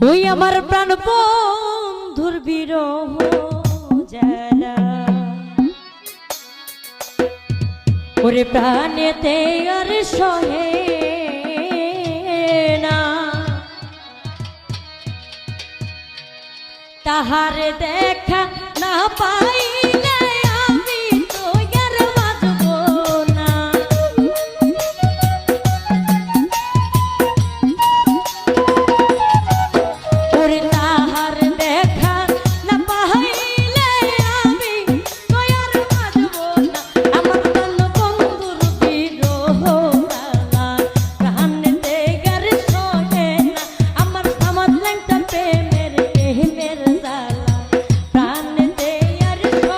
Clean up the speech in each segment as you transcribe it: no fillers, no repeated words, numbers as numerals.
ওই আমার প্রাণ বন্ধুর বিরহ জ্বালা, ওরে প্রাণেতে আর সহে না, তাহারে দেখা না পাইলে আমি তো আর বাঁচব না। ওরে তাহার দেখা না পাইলে আমি তো আর বাঁচব না। আমার প্রাণ বন্ধুর বিরহ জ্বালা, প্রাণেতে আর সহে না, আমার সমাজ ল্যাংটা প্রেমের জ্বালা, প্রাণেতে আর সহে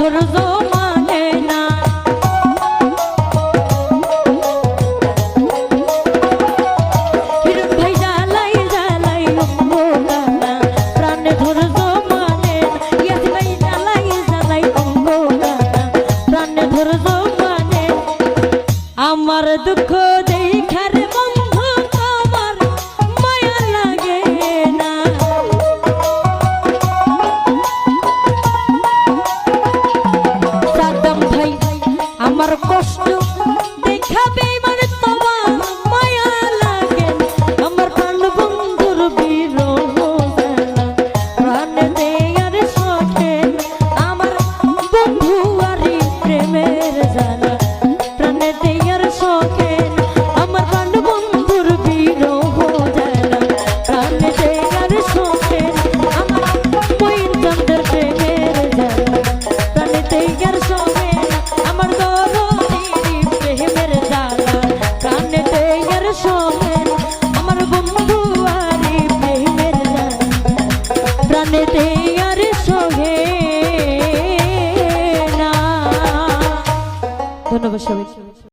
ধৈর্য মানে না। হিরণ ভাই জ্বালাই জ্বালাই অঙ্গনা প্রাণে ধৈর্য মানে না। ইয়াসিন ভাই জ্বালাই জ্বালাই অঙ্গনা প্রাণে ধৈর্য মানে না। আমার দুঃখ দেখার বন্ধু তোমার মায়া লাগে না। সাদ্দাম ভাই আমার কষ্ট দেখাবে মানে তোমার মায়া লাগে না। আমার প্রাণ বন্ধুর বিরহ জ্বালা প্রাণে দেয়ার শখে আমার বন্ধু আরি প্রেমের জ্বালা প্রাণে দেয়ার শখে আমার প্রাণ বন্ধুর বিরহ জ্বালা প্রাণে দেয়ার শখে আমার মইন চন্দ্রের প্রেমের জ্বালা প্রাণে দেয়ার শখে আমার দরদির প্রেমের জ্বালা প্রাণে দেয়ার শখে আমার বন্ধু আরি প্রেমের জ্বালা প্রাণে দেয়ার শখে না। ধন্যবাদ সবাই।